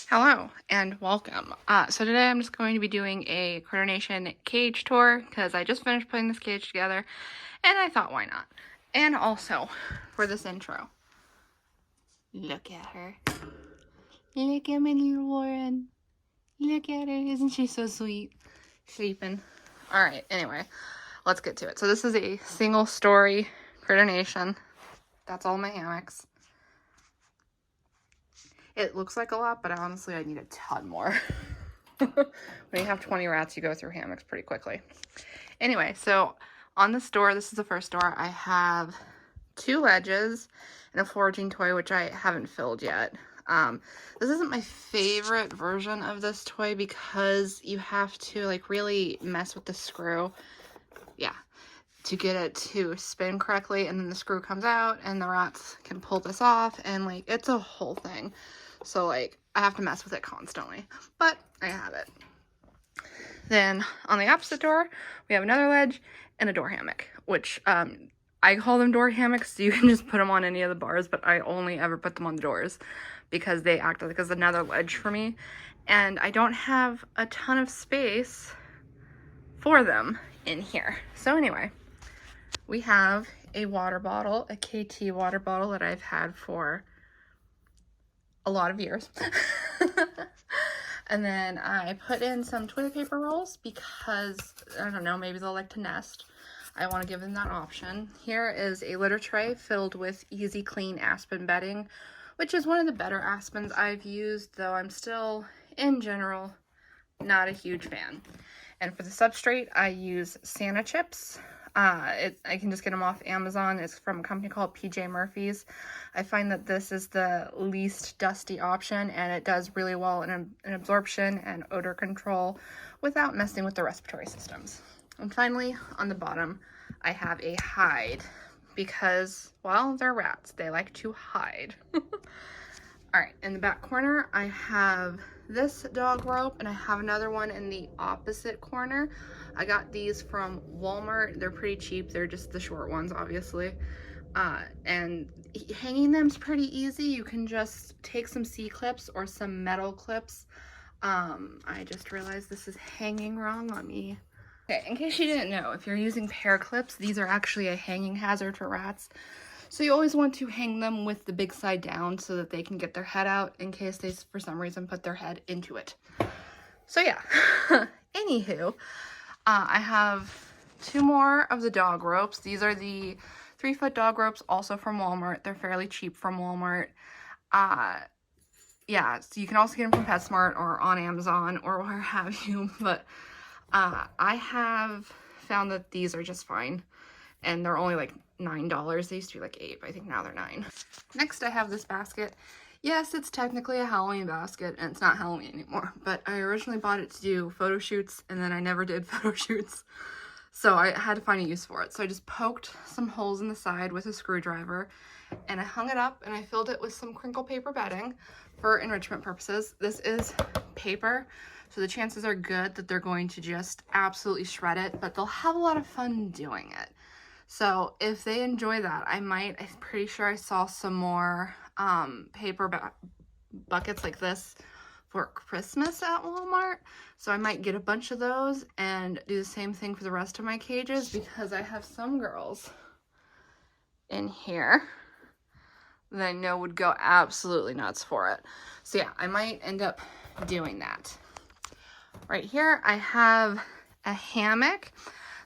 Hello and welcome. So today I'm just going to be doing a Critter Nation cage tour because I just finished putting this cage together and I thought why not. And also for this intro, look at her. Look at my little Warren. Look at her. Isn't she so sweet? Sleeping. Alright, anyway, let's get to it. So this is a single story Critter Nation. That's all my hammocks. It looks like a lot, but honestly I need a ton more. When you have 20 rats, you go through hammocks pretty quickly. Anyway, so on this door, this is the first door, I have 2 ledges and a foraging toy, which I haven't filled yet. This isn't my favorite version of this toy because you have to like really mess with the screw. Yeah. To get it to spin correctly, and then the screw comes out and the rats can pull this off, and like it's a whole thing. So like I have to mess with it constantly, but I have it. Then on the opposite door we have another ledge and a door hammock, which I call them door hammocks, so you can just put them on any of the bars, but I only ever put them on the doors because they act like as another ledge for me, and I don't have a ton of space for them in here. So anyway, we have a water bottle, a KT water bottle that I've had for a lot of years. And then I put in some toilet paper rolls because, I don't know, maybe they'll like to nest. I want to give them that option. Here is a litter tray filled with Easy Clean Aspen bedding, which is one of the better Aspens I've used, though I'm still, in general, not a huge fan. And for the substrate, I use Santa Chips. I can just get them off Amazon. It's from a company called PJ Murphy's. I find that this is the least dusty option, and it does really well in absorption and odor control without messing with the respiratory systems. And finally, on the bottom, I have a hide because, well, they're rats. They like to hide. All right, in the back corner, I have this dog rope, and I have another one in the opposite corner. I got these from Walmart. They're pretty cheap. They're just the short ones, obviously. And hanging them is pretty easy. You can just take some C-clips or some metal clips. I just realized this is hanging wrong on me. Okay, in case you didn't know, if you're using pear clips, these are actually a hanging hazard for rats. So you always want to hang them with the big side down so that they can get their head out in case they, for some reason, put their head into it. So yeah, anywho, I have 2 more of the dog ropes. These are the 3-foot dog ropes, also from Walmart. They're fairly cheap from Walmart. Yeah, so you can also get them from PetSmart or on Amazon or where have you, but I have found that these are just fine, and they're only like $9. They used to be like $8, but I think now they're $9. Next, I have this basket. Yes, it's technically a Halloween basket, and it's not Halloween anymore, but I originally bought it to do photo shoots, and then I never did photo shoots, so I had to find a use for it. So I just poked some holes in the side with a screwdriver, and I hung it up, and I filled it with some crinkle paper bedding for enrichment purposes. This is paper, so the chances are good that they're going to just absolutely shred it, but they'll have a lot of fun doing it. So if they enjoy that, I'm pretty sure I saw some more paper buckets like this for Christmas at Walmart. So I might get a bunch of those and do the same thing for the rest of my cages, because I have some girls in here that I know would go absolutely nuts for it. So yeah, I might end up doing that. Right here, I have a hammock.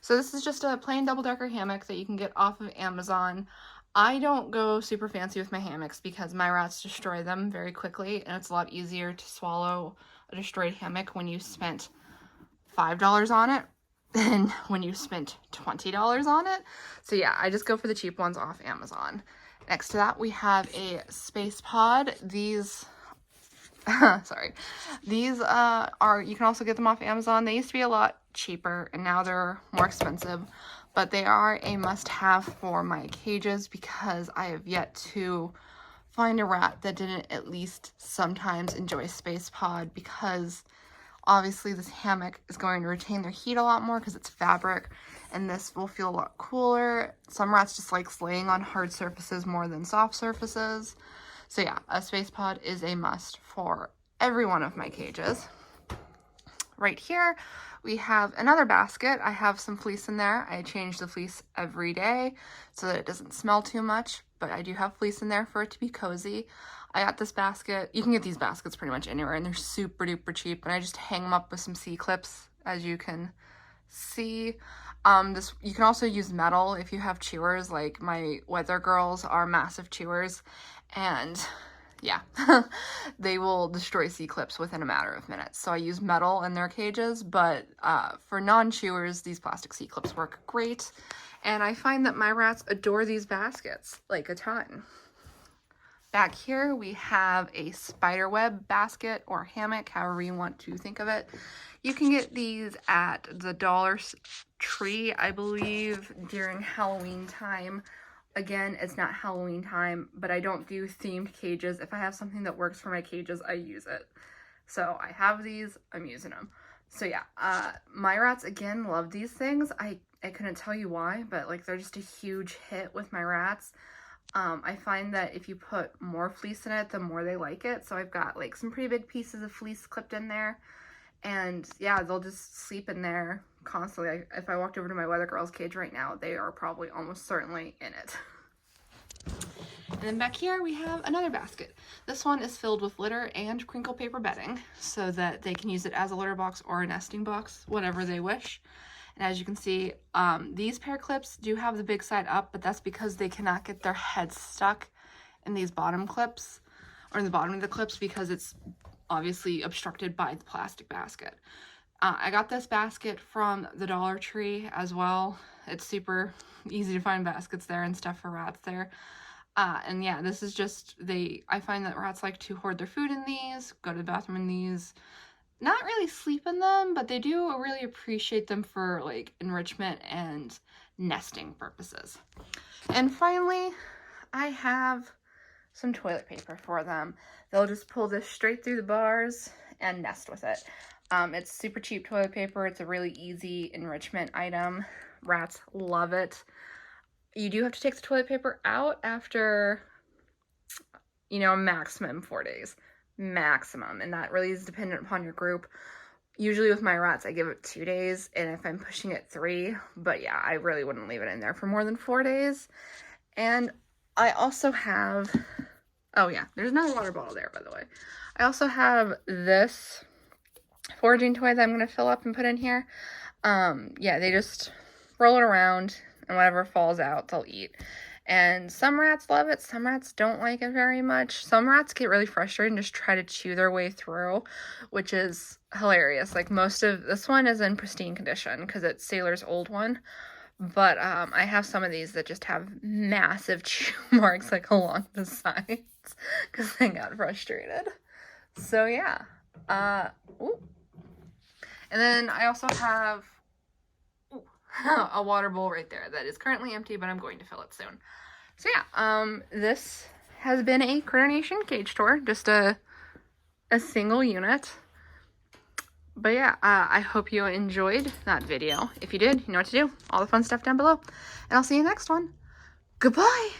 So this is just a plain double-decker hammock that you can get off of Amazon. I don't go super fancy with my hammocks because my rats destroy them very quickly, and it's a lot easier to swallow a destroyed hammock when you spent $5 on it than when you spent $20 on it. So yeah, I just go for the cheap ones off Amazon. Next to that, we have a space pod. These sorry, these are, you can also get them off Amazon. They used to be a lot cheaper and now they're more expensive, but they are a must-have for my cages because I have yet to find a rat that didn't at least sometimes enjoy Space Pod, because obviously this hammock is going to retain their heat a lot more because it's fabric, and this will feel a lot cooler. Some rats just like laying on hard surfaces more than soft surfaces. So yeah, a Space Pod is a must for every one of my cages. Right here, we have another basket. I have some fleece in there. I change the fleece every day so that it doesn't smell too much, but I do have fleece in there for it to be cozy. I got this basket. You can get these baskets pretty much anywhere, and they're super duper cheap, and I just hang them up with some C-clips, as you can see. You can also use metal if you have chewers. Like my weather girls are massive chewers, and yeah, they will destroy C-clips within a matter of minutes. So I use metal in their cages, but for non-chewers, these plastic C-clips work great. And I find that my rats adore these baskets, like a ton. Back here, we have a spider web basket or hammock, however you want to think of it. You can get these at the Dollar Tree, I believe, during Halloween time. Again, it's not Halloween time, but I don't do themed cages. If I have something that works for my cages, I use it. So I have these, I'm using them. So yeah, my rats, again, love these things. I couldn't tell you why, but like they're just a huge hit with my rats. I find that if you put more fleece in it, the more they like it. So I've got like some pretty big pieces of fleece clipped in there. And yeah, they'll just sleep in there constantly. If I walked over to my weather girl's cage right now, they are probably almost certainly in it. And then back here we have another basket. This one is filled with litter and crinkle paper bedding so that they can use it as a litter box or a nesting box, whatever they wish. And as you can see, these pair clips do have the big side up, but that's because they cannot get their heads stuck in these bottom clips, or in the bottom of the clips, because it's obviously obstructed by the plastic basket. I got this basket from the Dollar Tree as well. It's super easy to find baskets there and stuff for rats there. And yeah, this is just, I find that rats like to hoard their food in these, go to the bathroom in these, not really sleep in them, but they do really appreciate them for like enrichment and nesting purposes. And finally, I have some toilet paper for them. They'll just pull this straight through the bars and nest with it. It's super cheap toilet paper. It's a really easy enrichment item. Rats love it. You do have to take the toilet paper out after, maximum 4 days. Maximum, and that really is dependent upon your group. Usually with my rats, I give it 2 days, and if I'm pushing it 3, but yeah, I really wouldn't leave it in there for more than 4 days. And I also have, oh yeah, there's another water bottle there, by the way. I also have this foraging toy that I'm going to fill up and put in here. Yeah, they just roll it around, and whatever falls out, they'll eat. And some rats love it, some rats don't like it very much. Some rats get really frustrated and just try to chew their way through, which is hilarious. Like most of this one is in pristine condition because it's Sailor's old one. But I have some of these that just have massive chew marks like along the sides because they got frustrated. So yeah. Ooh. And then I also have a water bowl right there that is currently empty, but I'm going to fill it soon. So yeah, this has been a Critter Nation cage tour, just a single unit. But yeah, I hope you enjoyed that video. If you did, you know what to do. All the fun stuff down below. And I'll see you next one. Goodbye!